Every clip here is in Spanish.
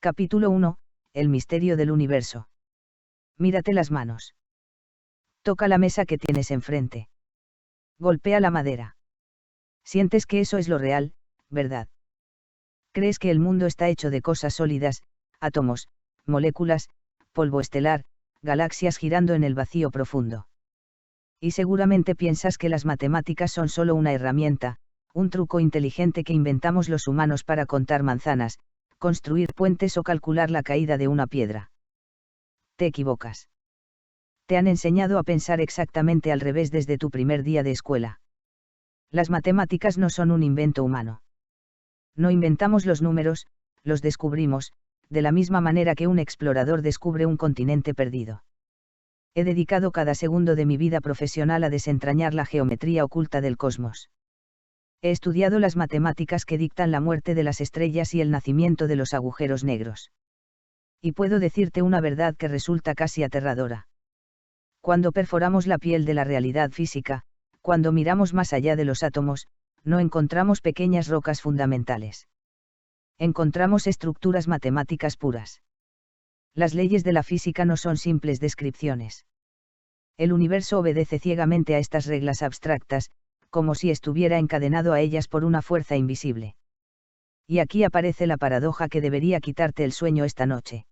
Capítulo 1. El misterio del universo. Mírate las manos. Toca la mesa que tienes enfrente. Golpea la madera. Sientes que eso es lo real, ¿verdad? Crees que el mundo está hecho de cosas sólidas, átomos, moléculas, polvo estelar, galaxias girando en el vacío profundo. Y seguramente piensas que las matemáticas son solo una herramienta, un truco inteligente que inventamos los humanos para contar manzanas, construir puentes o calcular la caída de una piedra. Te equivocas. Te han enseñado a pensar exactamente al revés desde tu primer día de escuela. Las matemáticas no son un invento humano. No inventamos los números, los descubrimos, de la misma manera que un explorador descubre un continente perdido. He dedicado cada segundo de mi vida profesional a desentrañar la geometría oculta del cosmos. He estudiado las matemáticas que dictan la muerte de las estrellas y el nacimiento de los agujeros negros. Y puedo decirte una verdad que resulta casi aterradora. Cuando perforamos la piel de la realidad física, cuando miramos más allá de los átomos, no encontramos pequeñas rocas fundamentales. Encontramos estructuras matemáticas puras. Las leyes de la física no son simples descripciones. El universo obedece ciegamente a estas reglas abstractas, como si estuviera encadenado a ellas por una fuerza invisible. Y aquí aparece la paradoja que debería quitarte el sueño esta noche.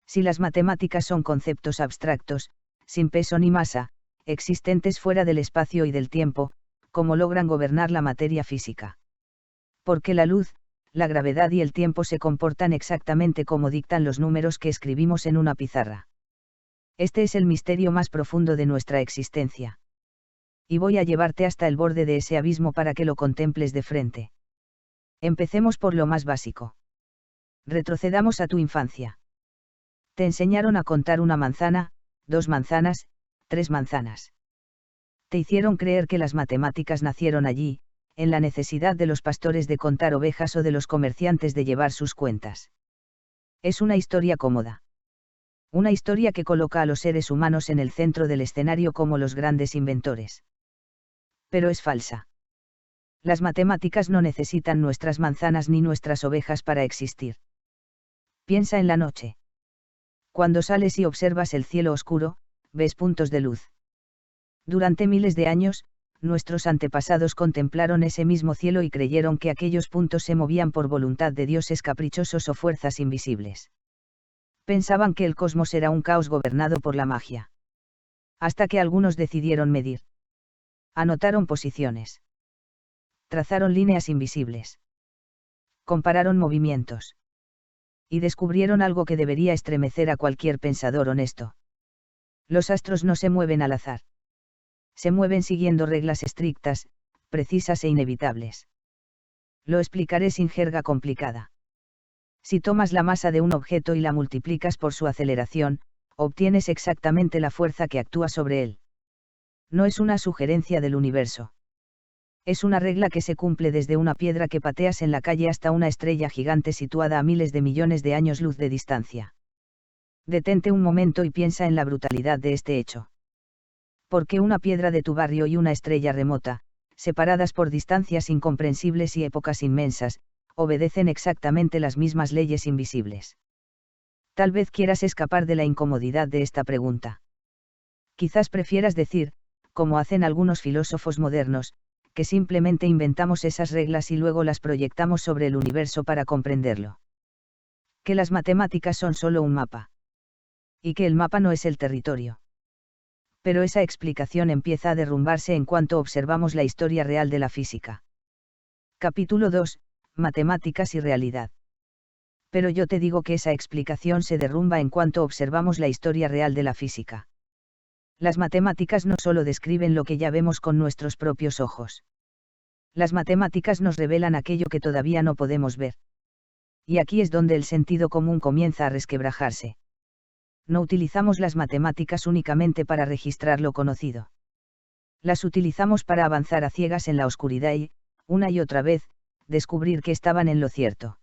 Si las matemáticas son conceptos abstractos, sin peso ni masa, existentes fuera del espacio y del tiempo, ¿cómo logran gobernar la materia física? Porque la luz, la gravedad y el tiempo se comportan exactamente como dictan los números que escribimos en una pizarra. Este es el misterio más profundo de nuestra existencia. Y voy a llevarte hasta el borde de ese abismo para que lo contemples de frente. Empecemos por lo más básico. Retrocedamos a tu infancia. Te enseñaron a contar una manzana, 2 manzanas, 3 manzanas. Te hicieron creer que las matemáticas nacieron allí, en la necesidad de los pastores de contar ovejas o de los comerciantes de llevar sus cuentas. Es una historia cómoda. Una historia que coloca a los seres humanos en el centro del escenario como los grandes inventores. Pero es falsa. Las matemáticas no necesitan nuestras manzanas ni nuestras ovejas para existir. Piensa en la noche. Cuando sales y observas el cielo oscuro, ves puntos de luz. Durante miles de años, nuestros antepasados contemplaron ese mismo cielo y creyeron que aquellos puntos se movían por voluntad de dioses caprichosos o fuerzas invisibles. Pensaban que el cosmos era un caos gobernado por la magia. Hasta que algunos decidieron medir. Anotaron posiciones. Trazaron líneas invisibles. Compararon movimientos. Y descubrieron algo que debería estremecer a cualquier pensador honesto. Los astros no se mueven al azar. Se mueven siguiendo reglas estrictas, precisas e inevitables. Lo explicaré sin jerga complicada. Si tomas la masa de un objeto y la multiplicas por su aceleración, obtienes exactamente la fuerza que actúa sobre él. No es una sugerencia del universo. Es una regla que se cumple desde una piedra que pateas en la calle hasta una estrella gigante situada a miles de millones de años luz de distancia. Detente un momento y piensa en la brutalidad de este hecho. Porque una piedra de tu barrio y una estrella remota, separadas por distancias incomprensibles y épocas inmensas, obedecen exactamente las mismas leyes invisibles. Tal vez quieras escapar de la incomodidad de esta pregunta. Quizás prefieras decir, como hacen algunos filósofos modernos, que simplemente inventamos esas reglas y luego las proyectamos sobre el universo para comprenderlo. Que las matemáticas son solo un mapa. Y que el mapa no es el territorio. Pero esa explicación empieza a derrumbarse en cuanto observamos la historia real de la física. Capítulo 2. Matemáticas y realidad. Pero yo te digo que esa explicación se derrumba en cuanto observamos la historia real de la física. Las matemáticas no solo describen lo que ya vemos con nuestros propios ojos. Las matemáticas nos revelan aquello que todavía no podemos ver. Y aquí es donde el sentido común comienza a resquebrajarse. No utilizamos las matemáticas únicamente para registrar lo conocido. Las utilizamos para avanzar a ciegas en la oscuridad y, una y otra vez, descubrir que estaban en lo cierto.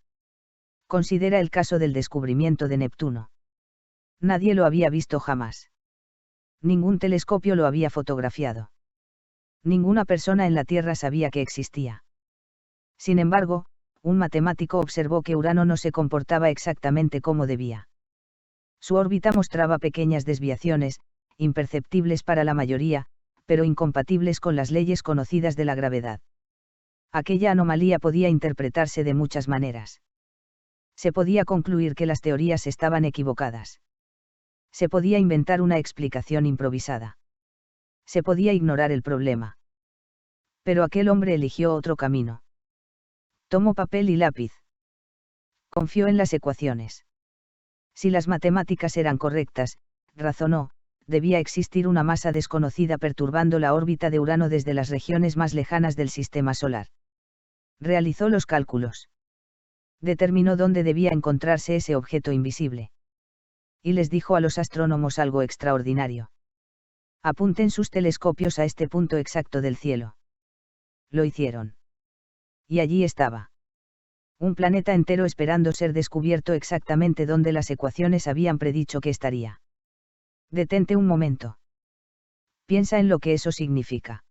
Considera el caso del descubrimiento de Neptuno. Nadie lo había visto jamás. Ningún telescopio lo había fotografiado. Ninguna persona en la Tierra sabía que existía. Sin embargo, un matemático observó que Urano no se comportaba exactamente como debía. Su órbita mostraba pequeñas desviaciones, imperceptibles para la mayoría, pero incompatibles con las leyes conocidas de la gravedad. Aquella anomalía podía interpretarse de muchas maneras. Se podía concluir que las teorías estaban equivocadas. Se podía inventar una explicación improvisada. Se podía ignorar el problema. Pero aquel hombre eligió otro camino. Tomó papel y lápiz. Confió en las ecuaciones. Si las matemáticas eran correctas, razonó, debía existir una masa desconocida perturbando la órbita de Urano desde las regiones más lejanas del sistema solar. Realizó los cálculos. Determinó dónde debía encontrarse ese objeto invisible. Y les dijo a los astrónomos algo extraordinario. Apunten sus telescopios a este punto exacto del cielo. Lo hicieron. Y allí estaba. Un planeta entero esperando ser descubierto exactamente donde las ecuaciones habían predicho que estaría. Detente un momento. Piensa en lo que eso significa.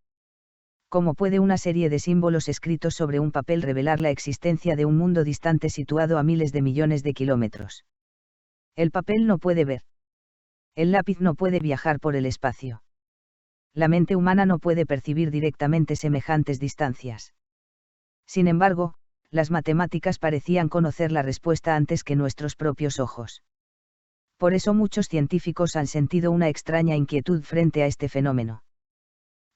¿Cómo puede una serie de símbolos escritos sobre un papel revelar la existencia de un mundo distante situado a miles de millones de kilómetros? El papel no puede ver. El lápiz no puede viajar por el espacio. La mente humana no puede percibir directamente semejantes distancias. Sin embargo, las matemáticas parecían conocer la respuesta antes que nuestros propios ojos. Por eso muchos científicos han sentido una extraña inquietud frente a este fenómeno.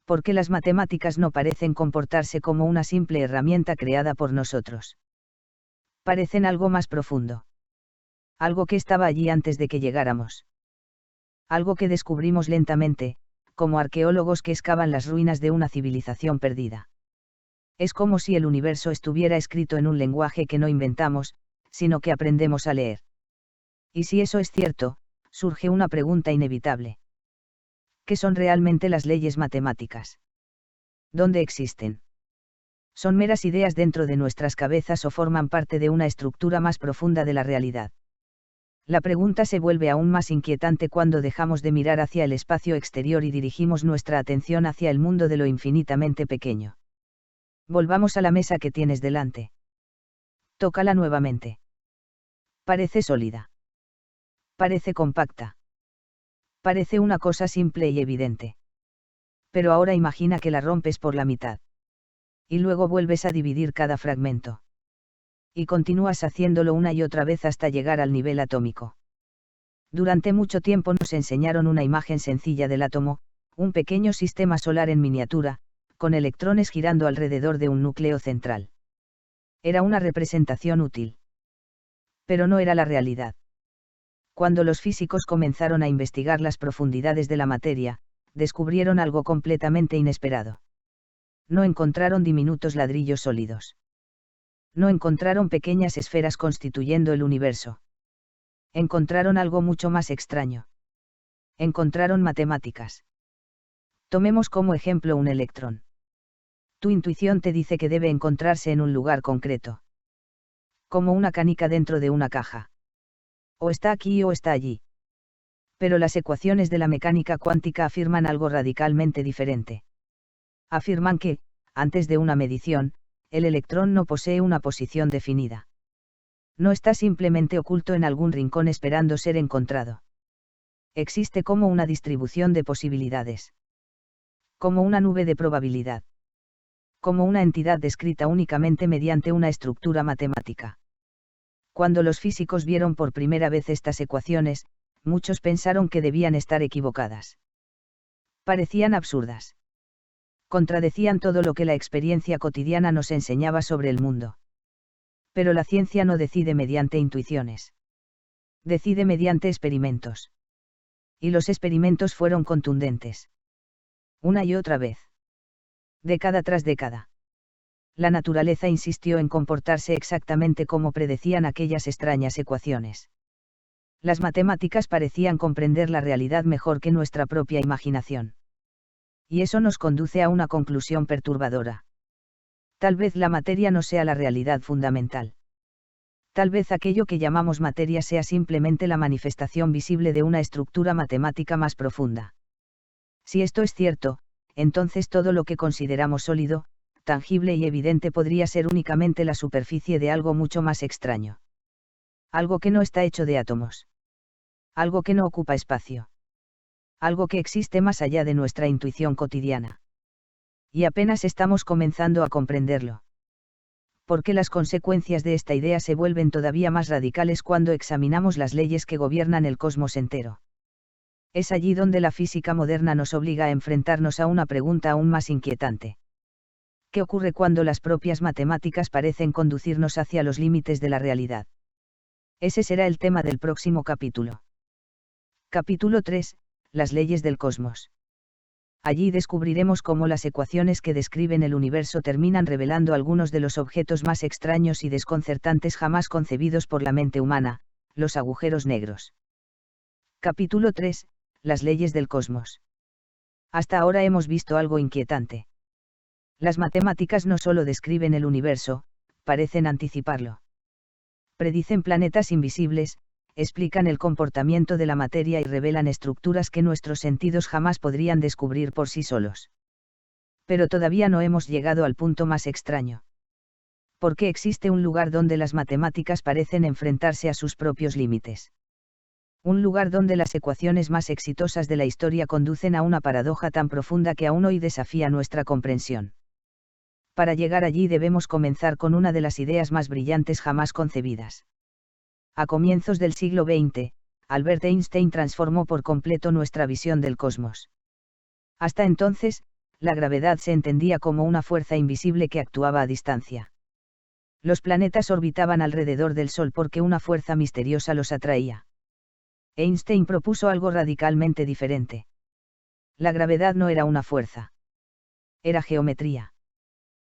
¿Por qué las matemáticas no parecen comportarse como una simple herramienta creada por nosotros? Parecen algo más profundo. Algo que estaba allí antes de que llegáramos. Algo que descubrimos lentamente, como arqueólogos que excavan las ruinas de una civilización perdida. Es como si el universo estuviera escrito en un lenguaje que no inventamos, sino que aprendemos a leer. Y si eso es cierto, surge una pregunta inevitable. ¿Qué son realmente las leyes matemáticas? ¿Dónde existen? ¿Son meras ideas dentro de nuestras cabezas o forman parte de una estructura más profunda de la realidad? La pregunta se vuelve aún más inquietante cuando dejamos de mirar hacia el espacio exterior y dirigimos nuestra atención hacia el mundo de lo infinitamente pequeño. Volvamos a la mesa que tienes delante. Tócala nuevamente. Parece sólida. Parece compacta. Parece una cosa simple y evidente. Pero ahora imagina que la rompes por la mitad. Y luego vuelves a dividir cada fragmento. Y continúas haciéndolo una y otra vez hasta llegar al nivel atómico. Durante mucho tiempo nos enseñaron una imagen sencilla del átomo, un pequeño sistema solar en miniatura, con electrones girando alrededor de un núcleo central. Era una representación útil. Pero no era la realidad. Cuando los físicos comenzaron a investigar las profundidades de la materia, descubrieron algo completamente inesperado. No encontraron diminutos ladrillos sólidos. No encontraron pequeñas esferas constituyendo el universo. Encontraron algo mucho más extraño. Encontraron matemáticas. Tomemos como ejemplo un electrón. Tu intuición te dice que debe encontrarse en un lugar concreto. Como una canica dentro de una caja. O está aquí o está allí. Pero las ecuaciones de la mecánica cuántica afirman algo radicalmente diferente. Afirman que, antes de una medición, el electrón no posee una posición definida. No está simplemente oculto en algún rincón esperando ser encontrado. Existe como una distribución de posibilidades. Como una nube de probabilidad. Como una entidad descrita únicamente mediante una estructura matemática. Cuando los físicos vieron por primera vez estas ecuaciones, muchos pensaron que debían estar equivocadas. Parecían absurdas. Contradecían todo lo que la experiencia cotidiana nos enseñaba sobre el mundo. Pero la ciencia no decide mediante intuiciones. Decide mediante experimentos. Y los experimentos fueron contundentes. Una y otra vez. Década tras década. La naturaleza insistió en comportarse exactamente como predecían aquellas extrañas ecuaciones. Las matemáticas parecían comprender la realidad mejor que nuestra propia imaginación. Y eso nos conduce a una conclusión perturbadora. Tal vez la materia no sea la realidad fundamental. Tal vez aquello que llamamos materia sea simplemente la manifestación visible de una estructura matemática más profunda. Si esto es cierto, entonces todo lo que consideramos sólido, tangible y evidente podría ser únicamente la superficie de algo mucho más extraño. Algo que no está hecho de átomos. Algo que no ocupa espacio. Algo que existe más allá de nuestra intuición cotidiana. Y apenas estamos comenzando a comprenderlo. Porque las consecuencias de esta idea se vuelven todavía más radicales cuando examinamos las leyes que gobiernan el cosmos entero. Es allí donde la física moderna nos obliga a enfrentarnos a una pregunta aún más inquietante. ¿Qué ocurre cuando las propias matemáticas parecen conducirnos hacia los límites de la realidad? Ese será el tema del próximo capítulo. Capítulo 3. Las leyes del cosmos. Allí descubriremos cómo las ecuaciones que describen el universo terminan revelando algunos de los objetos más extraños y desconcertantes jamás concebidos por la mente humana, los agujeros negros. Capítulo 3. Las leyes del cosmos. Hasta ahora hemos visto algo inquietante. Las matemáticas no solo describen el universo, parecen anticiparlo. Predicen planetas invisibles, explican el comportamiento de la materia y revelan estructuras que nuestros sentidos jamás podrían descubrir por sí solos. Pero todavía no hemos llegado al punto más extraño. ¿Por qué existe un lugar donde las matemáticas parecen enfrentarse a sus propios límites? Un lugar donde las ecuaciones más exitosas de la historia conducen a una paradoja tan profunda que aún hoy desafía nuestra comprensión. Para llegar allí debemos comenzar con una de las ideas más brillantes jamás concebidas. A comienzos del siglo XX, Albert Einstein transformó por completo nuestra visión del cosmos. Hasta entonces, la gravedad se entendía como una fuerza invisible que actuaba a distancia. Los planetas orbitaban alrededor del Sol porque una fuerza misteriosa los atraía. Einstein propuso algo radicalmente diferente. La gravedad no era una fuerza. Era geometría.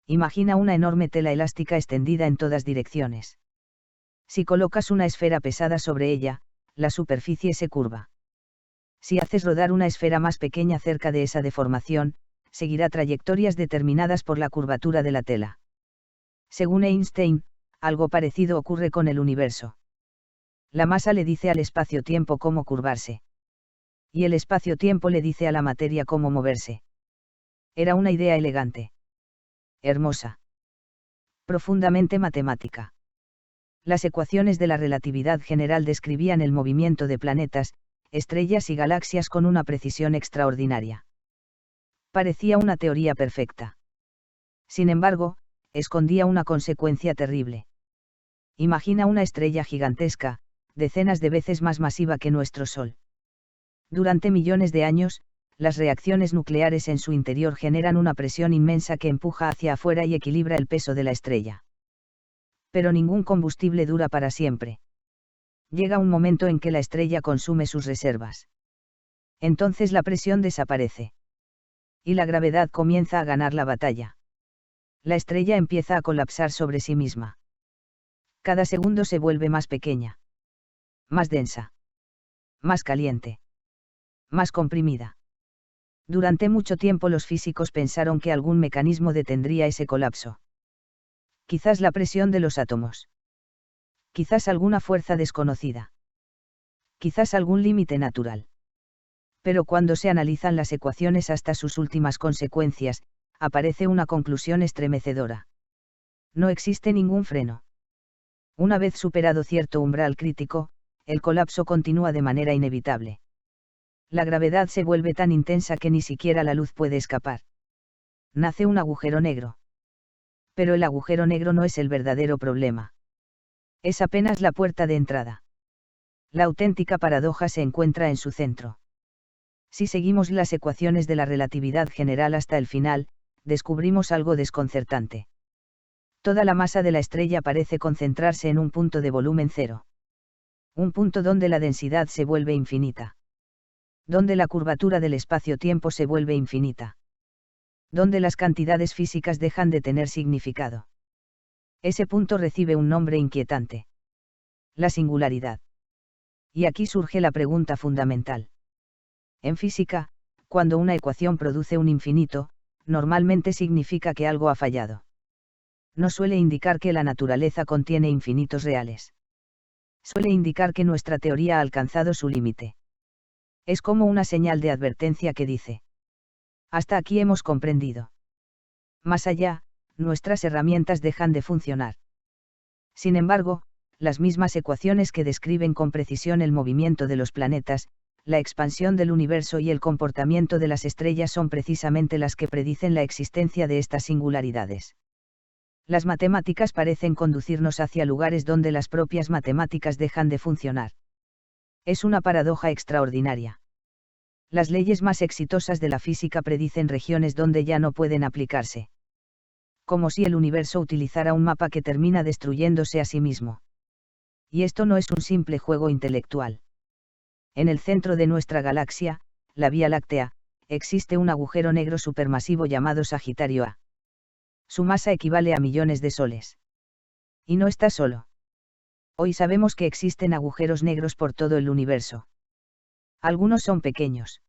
Imagina una enorme tela elástica extendida en todas direcciones. Si colocas una esfera pesada sobre ella, la superficie se curva. Si haces rodar una esfera más pequeña cerca de esa deformación, seguirá trayectorias determinadas por la curvatura de la tela. Según Einstein, algo parecido ocurre con el universo. La masa le dice al espacio-tiempo cómo curvarse. Y el espacio-tiempo le dice a la materia cómo moverse. Era una idea elegante. Hermosa. Profundamente matemática. Las ecuaciones de la relatividad general describían el movimiento de planetas, estrellas y galaxias con una precisión extraordinaria. Parecía una teoría perfecta. Sin embargo, escondía una consecuencia terrible. Imagina una estrella gigantesca, decenas de veces más masiva que nuestro Sol. Durante millones de años, las reacciones nucleares en su interior generan una presión inmensa que empuja hacia afuera y equilibra el peso de la estrella. Pero ningún combustible dura para siempre. Llega un momento en que la estrella consume sus reservas. Entonces la presión desaparece. Y la gravedad comienza a ganar la batalla. La estrella empieza a colapsar sobre sí misma. Cada segundo se vuelve más pequeña. Más densa. Más caliente. Más comprimida. Durante mucho tiempo los físicos pensaron que algún mecanismo detendría ese colapso. Quizás la presión de los átomos. Quizás alguna fuerza desconocida. Quizás algún límite natural. Pero cuando se analizan las ecuaciones hasta sus últimas consecuencias, aparece una conclusión estremecedora. No existe ningún freno. Una vez superado cierto umbral crítico, el colapso continúa de manera inevitable. La gravedad se vuelve tan intensa que ni siquiera la luz puede escapar. Nace un agujero negro. Pero el agujero negro no es el verdadero problema. Es apenas la puerta de entrada. La auténtica paradoja se encuentra en su centro. Si seguimos las ecuaciones de la relatividad general hasta el final, descubrimos algo desconcertante. Toda la masa de la estrella parece concentrarse en un punto de volumen cero. Un punto donde la densidad se vuelve infinita. Donde la curvatura del espacio-tiempo se vuelve infinita. Donde las cantidades físicas dejan de tener significado. Ese punto recibe un nombre inquietante. La singularidad. Y aquí surge la pregunta fundamental. En física, cuando una ecuación produce un infinito, normalmente significa que algo ha fallado. No suele indicar que la naturaleza contiene infinitos reales. Suele indicar que nuestra teoría ha alcanzado su límite. Es como una señal de advertencia que dice: hasta aquí hemos comprendido. Más allá, nuestras herramientas dejan de funcionar. Sin embargo, las mismas ecuaciones que describen con precisión el movimiento de los planetas, la expansión del universo y el comportamiento de las estrellas son precisamente las que predicen la existencia de estas singularidades. Las matemáticas parecen conducirnos hacia lugares donde las propias matemáticas dejan de funcionar. Es una paradoja extraordinaria. Las leyes más exitosas de la física predicen regiones donde ya no pueden aplicarse. Como si el universo utilizara un mapa que termina destruyéndose a sí mismo. Y esto no es un simple juego intelectual. En el centro de nuestra galaxia, la Vía Láctea, existe un agujero negro supermasivo llamado Sagitario A. Su masa equivale a millones de soles. Y no está solo. Hoy sabemos que existen agujeros negros por todo el universo. Algunos son pequeños.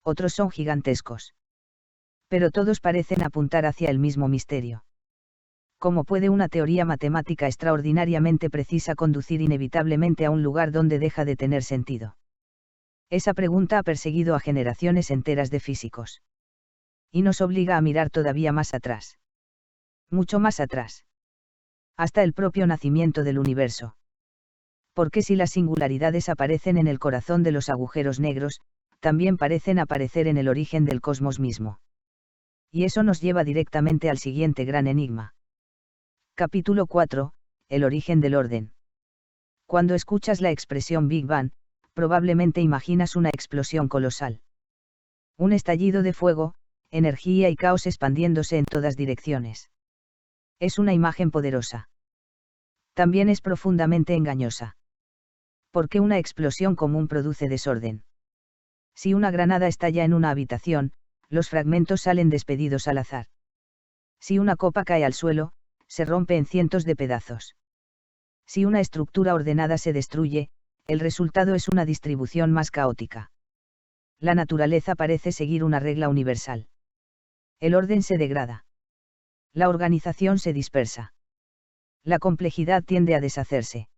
Otros son gigantescos. Pero todos parecen apuntar hacia el mismo misterio. ¿Cómo puede una teoría matemática extraordinariamente precisa conducir inevitablemente a un lugar donde deja de tener sentido? Esa pregunta ha perseguido a generaciones enteras de físicos. Y nos obliga a mirar todavía más atrás. Mucho más atrás. Hasta el propio nacimiento del universo. Porque si las singularidades aparecen en el corazón de los agujeros negros, también parecen aparecer en el origen del cosmos mismo. Y eso nos lleva directamente al siguiente gran enigma. Capítulo 4. El origen del orden. Cuando escuchas la expresión Big Bang, probablemente imaginas una explosión colosal. Un estallido de fuego, energía y caos expandiéndose en todas direcciones. Es una imagen poderosa. También es profundamente engañosa. Porque una explosión común produce desorden. Si una granada estalla en una habitación, los fragmentos salen despedidos al azar. Si una copa cae al suelo, se rompe en cientos de pedazos. Si una estructura ordenada se destruye, el resultado es una distribución más caótica. La naturaleza parece seguir una regla universal. El orden se degrada. La organización se dispersa. La complejidad tiende a deshacerse.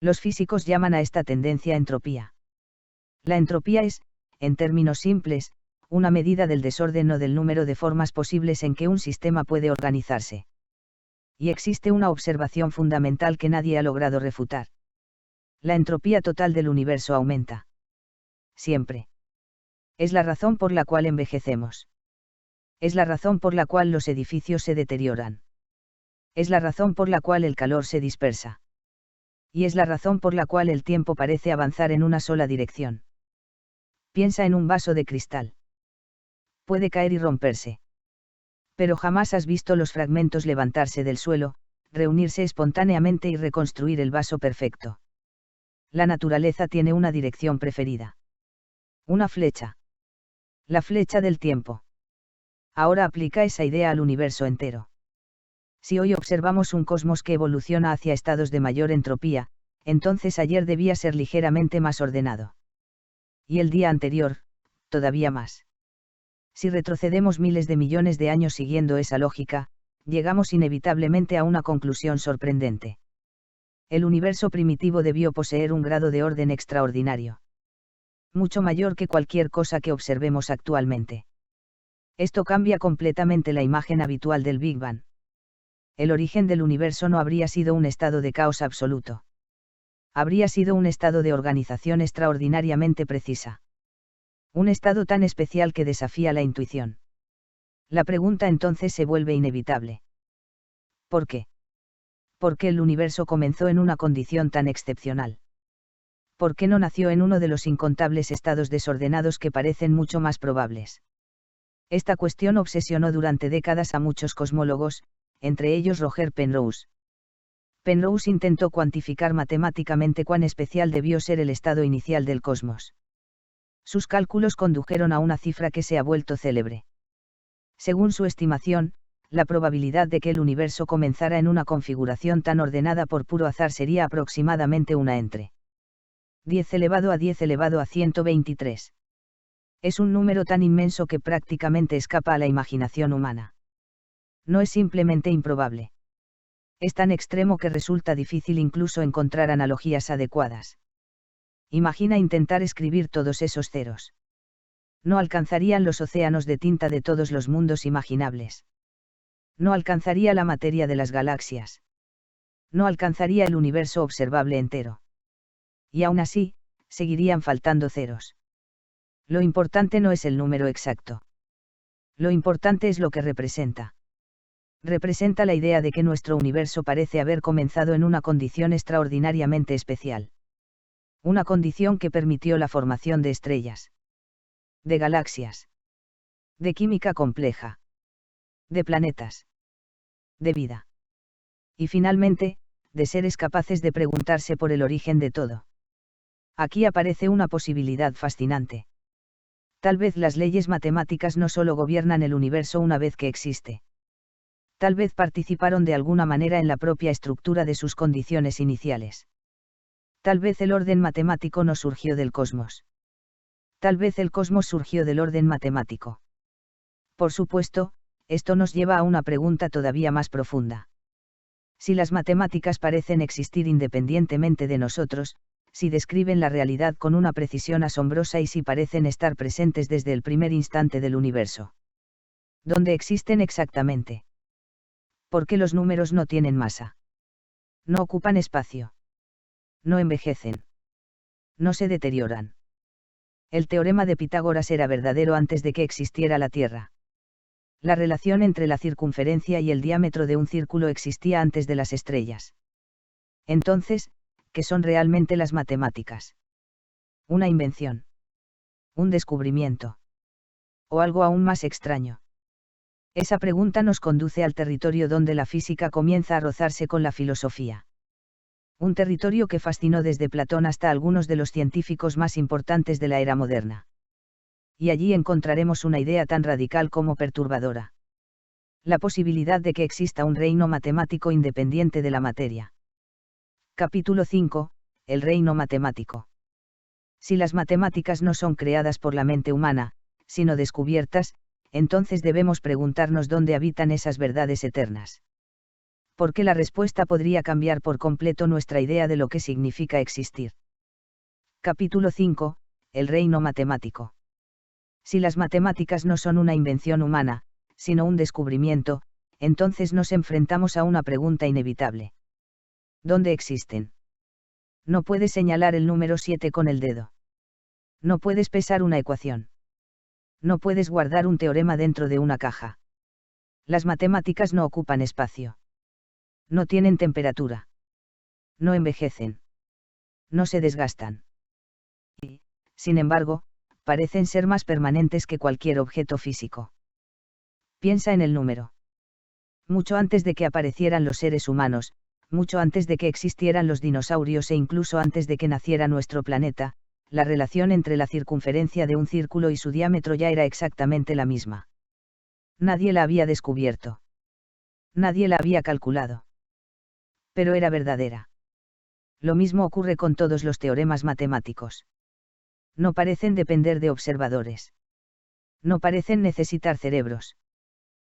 Los físicos llaman a esta tendencia entropía. La entropía es, en términos simples, una medida del desorden o del número de formas posibles en que un sistema puede organizarse. Y existe una observación fundamental que nadie ha logrado refutar. La entropía total del universo aumenta. Siempre. Es la razón por la cual envejecemos. Es la razón por la cual los edificios se deterioran. Es la razón por la cual el calor se dispersa. Y es la razón por la cual el tiempo parece avanzar en una sola dirección. Piensa en un vaso de cristal. Puede caer y romperse. Pero jamás has visto los fragmentos levantarse del suelo, reunirse espontáneamente y reconstruir el vaso perfecto. La naturaleza tiene una dirección preferida. Una flecha. La flecha del tiempo. Ahora aplica esa idea al universo entero. Si hoy observamos un cosmos que evoluciona hacia estados de mayor entropía, entonces ayer debía ser ligeramente más ordenado. Y el día anterior, todavía más. Si retrocedemos miles de millones de años siguiendo esa lógica, llegamos inevitablemente a una conclusión sorprendente. El universo primitivo debió poseer un grado de orden extraordinario. Mucho mayor que cualquier cosa que observemos actualmente. Esto cambia completamente la imagen habitual del Big Bang. El origen del universo no habría sido un estado de caos absoluto. Habría sido un estado de organización extraordinariamente precisa. Un estado tan especial que desafía la intuición. La pregunta entonces se vuelve inevitable. ¿Por qué? ¿Por qué el universo comenzó en una condición tan excepcional? ¿Por qué no nació en uno de los incontables estados desordenados que parecen mucho más probables? Esta cuestión obsesionó durante décadas a muchos cosmólogos, entre ellos Roger Penrose. Penrose intentó cuantificar matemáticamente cuán especial debió ser el estado inicial del cosmos. Sus cálculos condujeron a una cifra que se ha vuelto célebre. Según su estimación, la probabilidad de que el universo comenzara en una configuración tan ordenada por puro azar sería aproximadamente una entre 10 elevado a 10 elevado a 123. Es un número tan inmenso que prácticamente escapa a la imaginación humana. No es simplemente improbable. Es tan extremo que resulta difícil incluso encontrar analogías adecuadas. Imagina intentar escribir todos esos ceros. No alcanzarían los océanos de tinta de todos los mundos imaginables. No alcanzaría la materia de las galaxias. No alcanzaría el universo observable entero. Y aún así, seguirían faltando ceros. Lo importante no es el número exacto. Lo importante es lo que representa. Representa la idea de que nuestro universo parece haber comenzado en una condición extraordinariamente especial. Una condición que permitió la formación de estrellas. De galaxias. De química compleja. De planetas. De vida. Y finalmente, de seres capaces de preguntarse por el origen de todo. Aquí aparece una posibilidad fascinante. Tal vez las leyes matemáticas no solo gobiernan el universo una vez que existe. Tal vez participaron de alguna manera en la propia estructura de sus condiciones iniciales. Tal vez el orden matemático no surgió del cosmos. Tal vez el cosmos surgió del orden matemático. Por supuesto, esto nos lleva a una pregunta todavía más profunda. Si las matemáticas parecen existir independientemente de nosotros, si describen la realidad con una precisión asombrosa y si parecen estar presentes desde el primer instante del universo. ¿Dónde existen exactamente? ¿Por qué los números no tienen masa? No ocupan espacio. No envejecen. No se deterioran. El teorema de Pitágoras era verdadero antes de que existiera la Tierra. La relación entre la circunferencia y el diámetro de un círculo existía antes de las estrellas. Entonces, ¿qué son realmente las matemáticas? Una invención. Un descubrimiento. O algo aún más extraño. Esa pregunta nos conduce al territorio donde la física comienza a rozarse con la filosofía. Un territorio que fascinó desde Platón hasta algunos de los científicos más importantes de la era moderna. Y allí encontraremos una idea tan radical como perturbadora. La posibilidad de que exista un reino matemático independiente de la materia. Capítulo 5. El reino matemático. Si las matemáticas no son creadas por la mente humana, sino descubiertas, entonces debemos preguntarnos dónde habitan esas verdades eternas. Porque la respuesta podría cambiar por completo nuestra idea de lo que significa existir. Capítulo 5. El reino matemático. Si las matemáticas no son una invención humana, sino un descubrimiento, entonces nos enfrentamos a una pregunta inevitable. ¿Dónde existen? No puedes señalar el número 7 con el dedo. No puedes pesar una ecuación. No puedes guardar un teorema dentro de una caja. Las matemáticas no ocupan espacio. No tienen temperatura. No envejecen. No se desgastan. Y, sin embargo, parecen ser más permanentes que cualquier objeto físico. Piensa en el número. Mucho antes de que aparecieran los seres humanos, mucho antes de que existieran los dinosaurios e incluso antes de que naciera nuestro planeta, la relación entre la circunferencia de un círculo y su diámetro ya era exactamente la misma. Nadie la había descubierto. Nadie la había calculado. Pero era verdadera. Lo mismo ocurre con todos los teoremas matemáticos. No parecen depender de observadores. No parecen necesitar cerebros.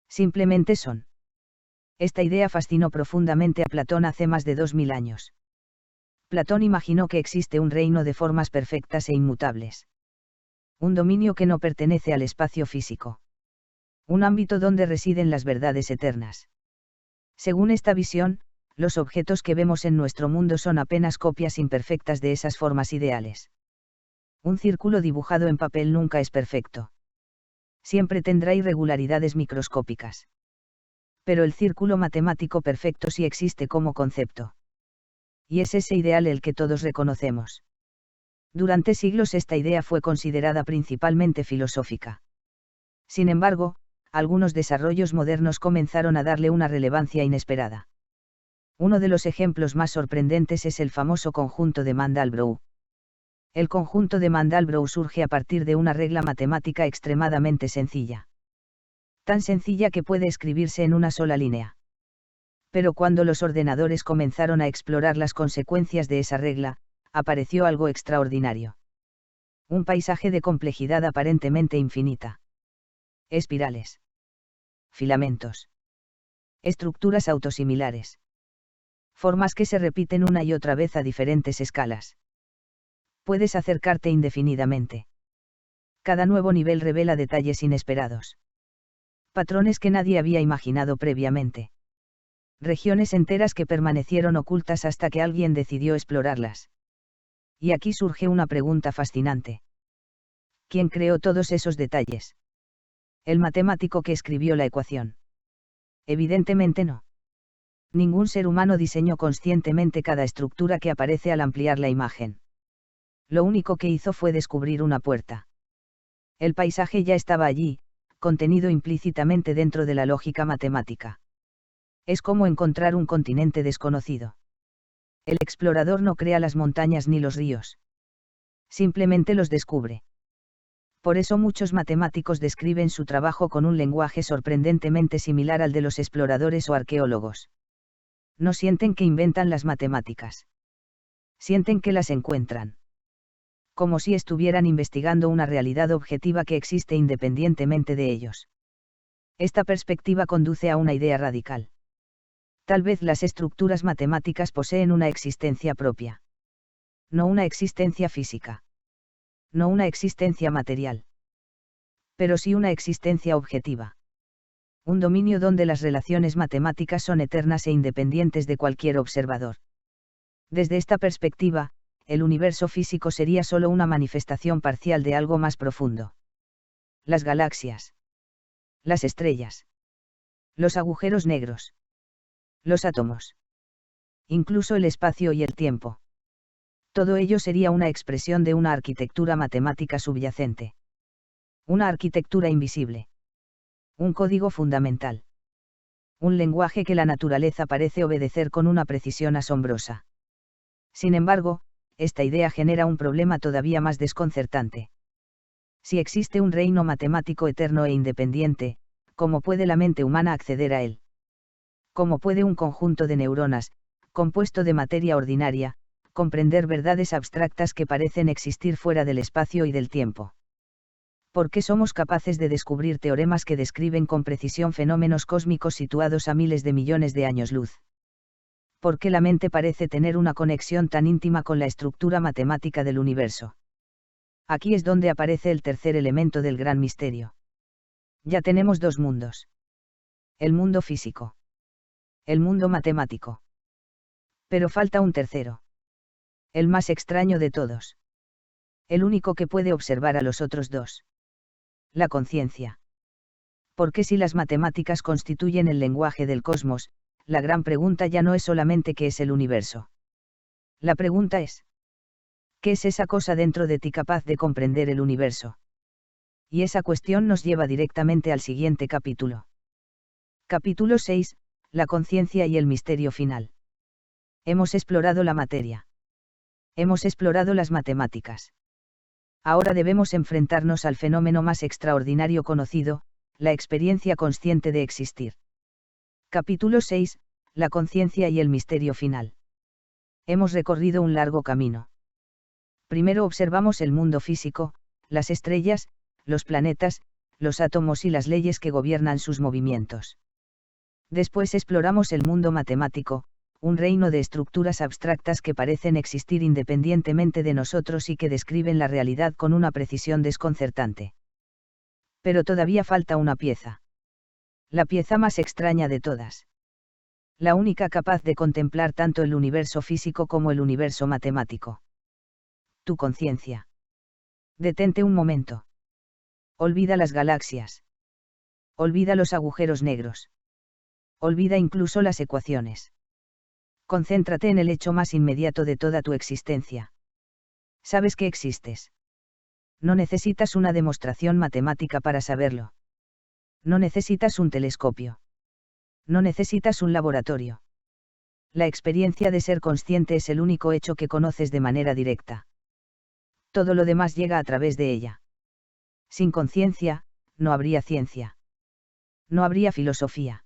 Simplemente son. Esta idea fascinó profundamente a Platón hace más de 2000 años. Platón imaginó que existe un reino de formas perfectas e inmutables. Un dominio que no pertenece al espacio físico. Un ámbito donde residen las verdades eternas. Según esta visión, los objetos que vemos en nuestro mundo son apenas copias imperfectas de esas formas ideales. Un círculo dibujado en papel nunca es perfecto. Siempre tendrá irregularidades microscópicas. Pero el círculo matemático perfecto sí existe como concepto. Y es ese ideal el que todos reconocemos. Durante siglos esta idea fue considerada principalmente filosófica. Sin embargo, algunos desarrollos modernos comenzaron a darle una relevancia inesperada. Uno de los ejemplos más sorprendentes es el famoso conjunto de Mandelbrot. El conjunto de Mandelbrot surge a partir de una regla matemática extremadamente sencilla. Tan sencilla que puede escribirse en una sola línea. Pero cuando los ordenadores comenzaron a explorar las consecuencias de esa regla, apareció algo extraordinario. Un paisaje de complejidad aparentemente infinita. Espirales. Filamentos. Estructuras autosimilares. Formas que se repiten una y otra vez a diferentes escalas. Puedes acercarte indefinidamente. Cada nuevo nivel revela detalles inesperados. Patrones que nadie había imaginado previamente. Regiones enteras que permanecieron ocultas hasta que alguien decidió explorarlas. Y aquí surge una pregunta fascinante. ¿Quién creó todos esos detalles? ¿El matemático que escribió la ecuación? Evidentemente no. Ningún ser humano diseñó conscientemente cada estructura que aparece al ampliar la imagen. Lo único que hizo fue descubrir una puerta. El paisaje ya estaba allí, contenido implícitamente dentro de la lógica matemática. Es como encontrar un continente desconocido. El explorador no crea las montañas ni los ríos. Simplemente los descubre. Por eso muchos matemáticos describen su trabajo con un lenguaje sorprendentemente similar al de los exploradores o arqueólogos. No sienten que inventan las matemáticas. Sienten que las encuentran. Como si estuvieran investigando una realidad objetiva que existe independientemente de ellos. Esta perspectiva conduce a una idea radical. Tal vez las estructuras matemáticas poseen una existencia propia. No una existencia física. No una existencia material. Pero sí una existencia objetiva. Un dominio donde las relaciones matemáticas son eternas e independientes de cualquier observador. Desde esta perspectiva, el universo físico sería solo una manifestación parcial de algo más profundo. Las galaxias. Las estrellas. Los agujeros negros. Los átomos. Incluso el espacio y el tiempo. Todo ello sería una expresión de una arquitectura matemática subyacente. Una arquitectura invisible. Un código fundamental. Un lenguaje que la naturaleza parece obedecer con una precisión asombrosa. Sin embargo, esta idea genera un problema todavía más desconcertante. Si existe un reino matemático eterno e independiente, ¿cómo puede la mente humana acceder a él? ¿Cómo puede un conjunto de neuronas, compuesto de materia ordinaria, comprender verdades abstractas que parecen existir fuera del espacio y del tiempo? ¿Por qué somos capaces de descubrir teoremas que describen con precisión fenómenos cósmicos situados a miles de millones de años luz? ¿Por qué la mente parece tener una conexión tan íntima con la estructura matemática del universo? Aquí es donde aparece el tercer elemento del gran misterio. Ya tenemos dos mundos. El mundo físico. El mundo matemático. Pero falta un tercero. El más extraño de todos. El único que puede observar a los otros dos. La conciencia. Porque si las matemáticas constituyen el lenguaje del cosmos, la gran pregunta ya no es solamente qué es el universo. La pregunta es, ¿qué es esa cosa dentro de ti capaz de comprender el universo? Y esa cuestión nos lleva directamente al siguiente capítulo. Capítulo 6, la conciencia y el misterio final. Hemos explorado la materia. Hemos explorado las matemáticas. Ahora debemos enfrentarnos al fenómeno más extraordinario conocido, la experiencia consciente de existir. Capítulo 6, la conciencia y el misterio final. Hemos recorrido un largo camino. Primero observamos el mundo físico, las estrellas, los planetas, los átomos y las leyes que gobiernan sus movimientos. Después exploramos el mundo matemático, un reino de estructuras abstractas que parecen existir independientemente de nosotros y que describen la realidad con una precisión desconcertante. Pero todavía falta una pieza. La pieza más extraña de todas. La única capaz de contemplar tanto el universo físico como el universo matemático. Tu conciencia. Detente un momento. Olvida las galaxias. Olvida los agujeros negros. Olvida incluso las ecuaciones. Concéntrate en el hecho más inmediato de toda tu existencia. Sabes que existes. No necesitas una demostración matemática para saberlo. No necesitas un telescopio. No necesitas un laboratorio. La experiencia de ser consciente es el único hecho que conoces de manera directa. Todo lo demás llega a través de ella. Sin conciencia, no habría ciencia. No habría filosofía.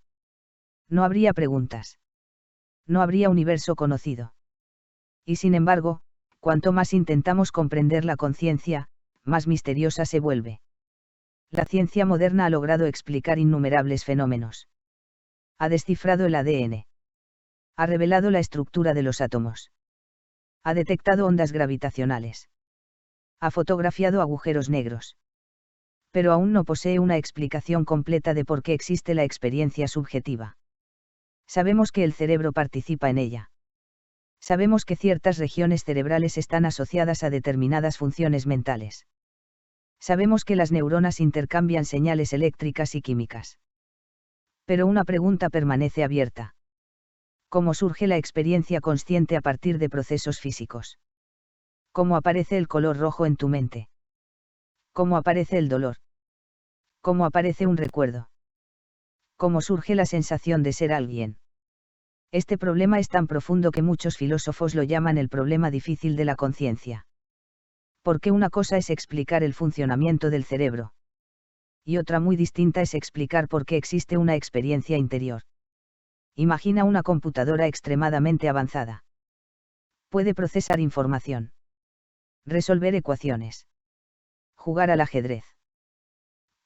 No habría preguntas. No habría universo conocido. Y sin embargo, cuanto más intentamos comprender la conciencia, más misteriosa se vuelve. La ciencia moderna ha logrado explicar innumerables fenómenos. Ha descifrado el ADN. Ha revelado la estructura de los átomos. Ha detectado ondas gravitacionales. Ha fotografiado agujeros negros. Pero aún no posee una explicación completa de por qué existe la experiencia subjetiva. Sabemos que el cerebro participa en ella. Sabemos que ciertas regiones cerebrales están asociadas a determinadas funciones mentales. Sabemos que las neuronas intercambian señales eléctricas y químicas. Pero una pregunta permanece abierta. ¿Cómo surge la experiencia consciente a partir de procesos físicos? ¿Cómo aparece el color rojo en tu mente? ¿Cómo aparece el dolor? ¿Cómo aparece un recuerdo? ¿Cómo surge la sensación de ser alguien? Este problema es tan profundo que muchos filósofos lo llaman el problema difícil de la conciencia. Porque una cosa es explicar el funcionamiento del cerebro. Y otra muy distinta es explicar por qué existe una experiencia interior. Imagina una computadora extremadamente avanzada. Puede procesar información. Resolver ecuaciones. Jugar al ajedrez.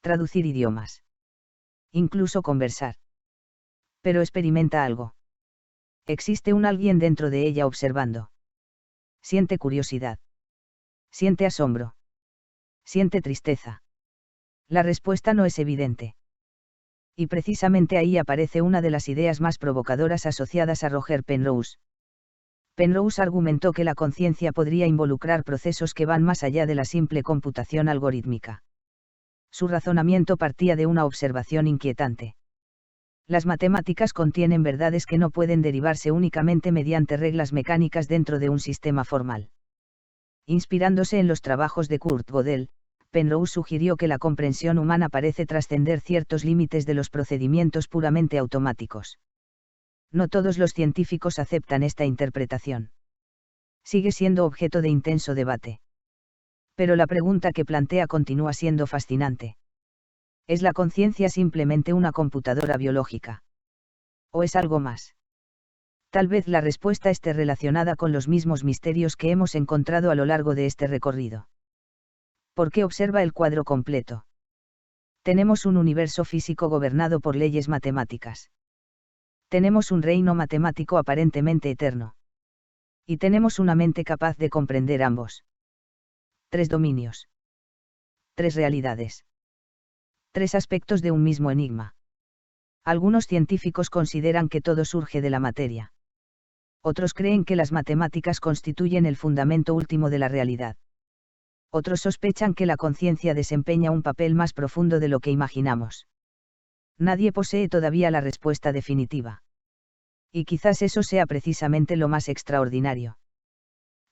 Traducir idiomas. Incluso conversar. Pero experimenta algo. Existe un alguien dentro de ella observando. Siente curiosidad. Siente asombro. Siente tristeza. La respuesta no es evidente. Y precisamente ahí aparece una de las ideas más provocadoras asociadas a Roger Penrose. Penrose argumentó que la conciencia podría involucrar procesos que van más allá de la simple computación algorítmica. Su razonamiento partía de una observación inquietante. Las matemáticas contienen verdades que no pueden derivarse únicamente mediante reglas mecánicas dentro de un sistema formal. Inspirándose en los trabajos de Kurt Gödel, Penrose sugirió que la comprensión humana parece trascender ciertos límites de los procedimientos puramente automáticos. No todos los científicos aceptan esta interpretación. Sigue siendo objeto de intenso debate. Pero la pregunta que plantea continúa siendo fascinante. ¿Es la conciencia simplemente una computadora biológica? ¿O es algo más? Tal vez la respuesta esté relacionada con los mismos misterios que hemos encontrado a lo largo de este recorrido. ¿Por qué observa el cuadro completo? Tenemos un universo físico gobernado por leyes matemáticas. Tenemos un reino matemático aparentemente eterno. Y tenemos una mente capaz de comprender ambos. 3 dominios. 3 realidades. 3 aspectos de un mismo enigma. Algunos científicos consideran que todo surge de la materia. Otros creen que las matemáticas constituyen el fundamento último de la realidad. Otros sospechan que la conciencia desempeña un papel más profundo de lo que imaginamos. Nadie posee todavía la respuesta definitiva. Y quizás eso sea precisamente lo más extraordinario.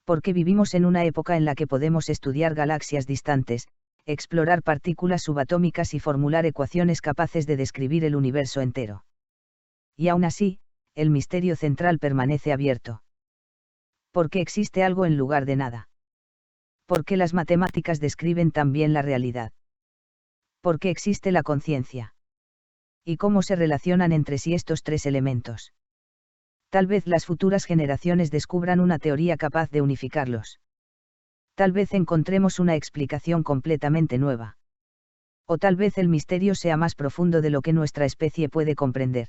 Porque vivimos en una época en la que podemos estudiar galaxias distantes, explorar partículas subatómicas y formular ecuaciones capaces de describir el universo entero. Y aún así, el misterio central permanece abierto. ¿Por qué existe algo en lugar de nada? ¿Por qué las matemáticas describen tan bien la realidad? ¿Por qué existe la conciencia? ¿Y cómo se relacionan entre sí estos 3 elementos? Tal vez las futuras generaciones descubran una teoría capaz de unificarlos. Tal vez encontremos una explicación completamente nueva. O tal vez el misterio sea más profundo de lo que nuestra especie puede comprender.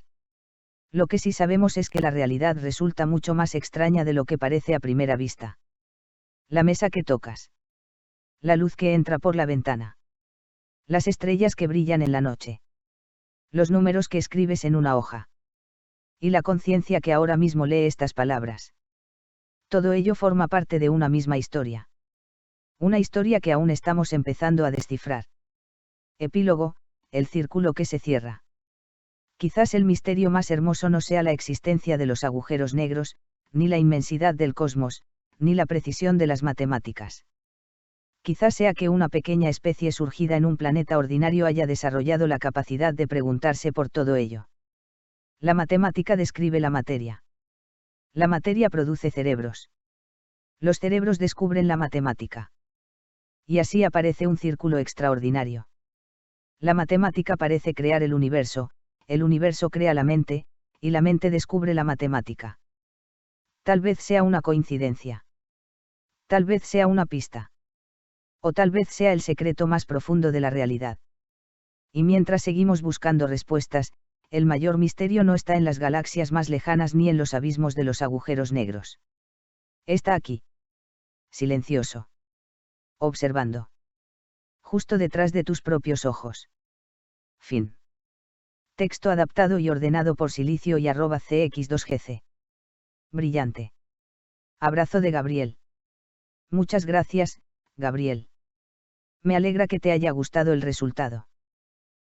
Lo que sí sabemos es que la realidad resulta mucho más extraña de lo que parece a primera vista. La mesa que tocas. La luz que entra por la ventana. Las estrellas que brillan en la noche. Los números que escribes en una hoja. Y la conciencia que ahora mismo lee estas palabras. Todo ello forma parte de una misma historia. Una historia que aún estamos empezando a descifrar. Epílogo, el círculo que se cierra. Quizás el misterio más hermoso no sea la existencia de los agujeros negros, ni la inmensidad del cosmos, ni la precisión de las matemáticas. Quizás sea que una pequeña especie surgida en un planeta ordinario haya desarrollado la capacidad de preguntarse por todo ello. La matemática describe la materia. La materia produce cerebros. Los cerebros descubren la matemática. Y así aparece un círculo extraordinario. La matemática parece crear el universo crea la mente, y la mente descubre la matemática. Tal vez sea una coincidencia. Tal vez sea una pista. O tal vez sea el secreto más profundo de la realidad. Y mientras seguimos buscando respuestas, el mayor misterio no está en las galaxias más lejanas ni en los abismos de los agujeros negros. Está aquí. Silencioso. Observando. Justo detrás de tus propios ojos. Fin. Texto adaptado y ordenado por Silicio y @cx2gc. Brillante. Abrazo de Gabriel. Muchas gracias, Gabriel. Me alegra que te haya gustado el resultado.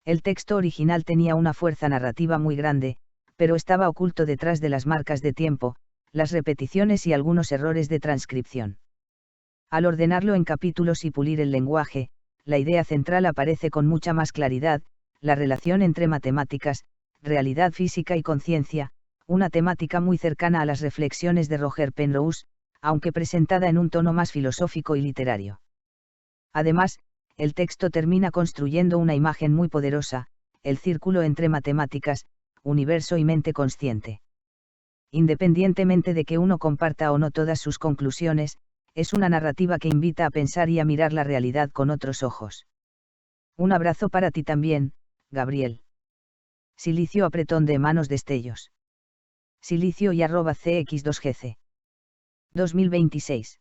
El texto original tenía una fuerza narrativa muy grande, pero estaba oculto detrás de las marcas de tiempo, las repeticiones y algunos errores de transcripción. Al ordenarlo en capítulos y pulir el lenguaje, la idea central aparece con mucha más claridad, la relación entre matemáticas, realidad física y conciencia, una temática muy cercana a las reflexiones de Roger Penrose, aunque presentada en un tono más filosófico y literario. Además, el texto termina construyendo una imagen muy poderosa, el círculo entre matemáticas, universo y mente consciente. Independientemente de que uno comparta o no todas sus conclusiones, es una narrativa que invita a pensar y a mirar la realidad con otros ojos. Un abrazo para ti también, Gabriel. Silicio apretón de manos destellos. Silicio y @cx2gc. 2026.